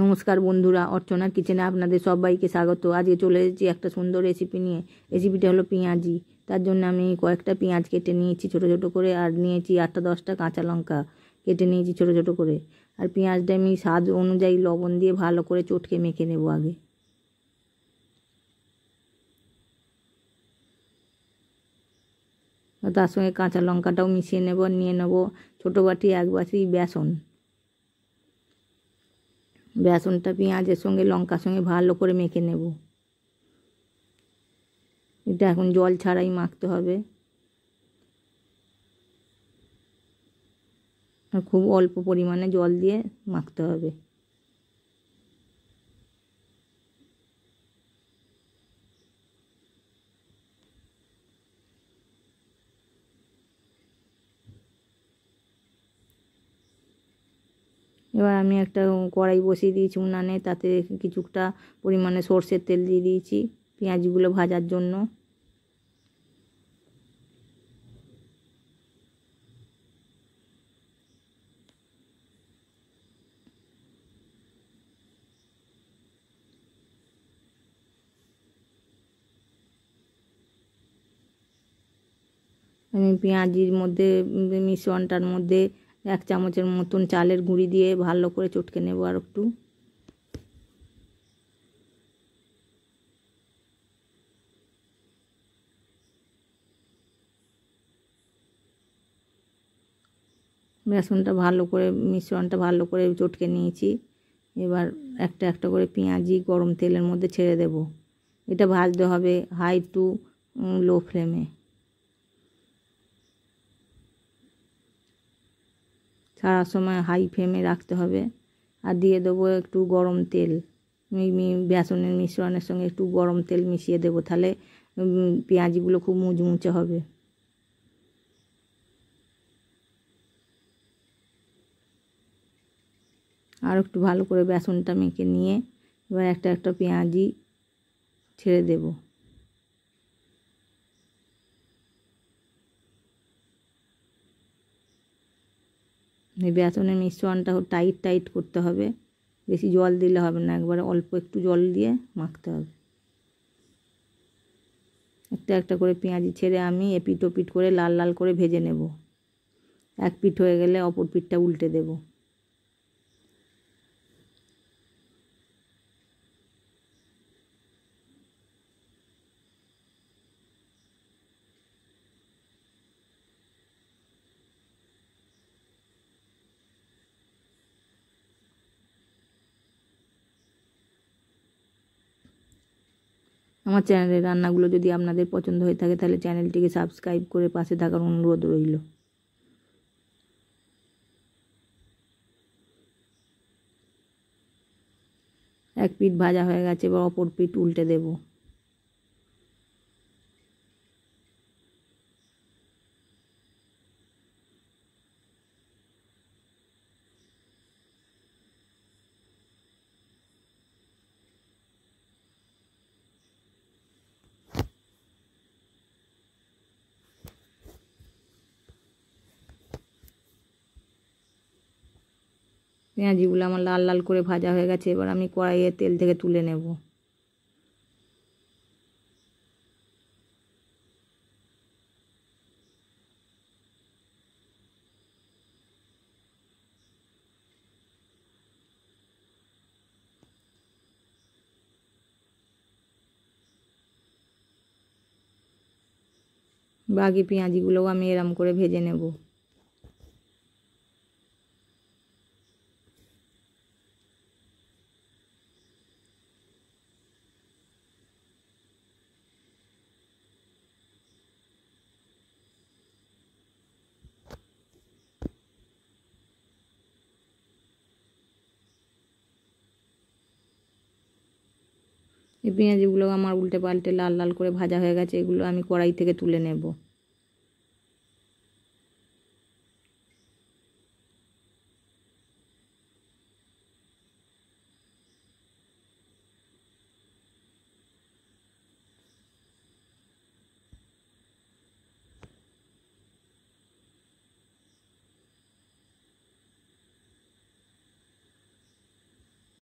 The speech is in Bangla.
নমস্কার বন্ধুরা, অর্চনার কিচেনে আপনাদের সবাইকে স্বাগত। আজকে চলে এসেছি একটা সুন্দর রেসিপি নিয়ে। রেসিপিটা হলো পেঁয়াজি। তার জন্য আমি কয়েকটা পেঁয়াজ কেটে নিয়েছি ছোটো ছোটো করে, আর নিয়েছি 8-10টা কাঁচা লঙ্কা কেটে নিয়েছি ছোটো ছোটো করে। আর পেঁয়াজটা আমি স্বাদ অনুযায়ী লবণ দিয়ে ভালো করে চটকে মেখে নেব আগে। তার সঙ্গে কাঁচা লঙ্কাটাও মিশিয়ে নেব। নিয়ে নেব ছোটো বাটি 1 বাটি বেসন। বেসনটা পেঁয়াজের সঙ্গে লঙ্কার সঙ্গে ভালো করে মেখে নেব। এটা এখন জল ছাড়াই মাখতে হবে, আর খুব অল্প পরিমাণে জল দিয়ে মাখতে হবে। এবার আমি একটা কড়াই বসিয়ে দিয়েছি উনানে, তাতে কিছুটা পরিমাণে সর্ষের তেল দিয়ে দিয়েছি পেঁয়াজগুলো ভাজার জন্য। আমি পেঁয়াজির মধ্যে মিশ্রণটার মধ্যে 1 চামচের মতন চালের গুঁড়ি দিয়ে ভালো করে চটকে নেব। আর একটু বেসনটা ভালো করে মিশ্রণটা ভালো করে চটকে নিয়েছি। এবার একটা একটা করে পেঁয়াজি গরম তেলের মধ্যে ছেড়ে দেব। এটা ভাজতে হবে হাই টু লো ফ্লেমে। সারা সময় হাই ফ্লেমে রাখতে হবে। আর দিয়ে দেবো একটু গরম তেল। বেসনের মিশ্রণের সঙ্গে একটু গরম তেল মিশিয়ে দেবো, তাহলে পেঁয়াজিগুলো খুব মুচমুচে হবে। আর একটু ভালো করে বেসনটা মেখে নিয়ে এবার একটা একটা পেঁয়াজি ছেড়ে দেব। এই বেসনের মিশ্রণটা টাইট টাইট করতে হবে, বেশি জল দিলে হবে না, একবারে অল্প একটু জল দিয়ে মাখতে হবে। একটা একটা করে পেঁয়াজি ছেড়ে আমি এপিট ওপিট করে লাল লাল করে ভেজে নেব। এক পিঠ হয়ে গেলে অপর পিঠটা উল্টে দেব। আমার চ্যানেলের রান্নাগুলো যদি আপনাদের পছন্দ হয়ে থাকে তাহলে চ্যানেলটিকে সাবস্ক্রাইব করে পাশে থাকার অনুরোধ রইল। এক পিঠ ভাজা হয়ে গেছে, এবার অপর পিঠ উল্টে দেব। পেঁয়াজিগুলো আমার লাল লাল করে ভাজা হয়ে গেছে, এবার আমি কড়াইয়ে তেল থেকে তুলে নেব। বাকি পেঁয়াজিগুলোও আমি এরম করে ভেজে নেব। এই পেঁয়াজিগুলো আমার উল্টে পাল্টে লাল লাল করে ভাজা হয়ে গেছে, এগুলো আমি কড়াই থেকে তুলে নেব।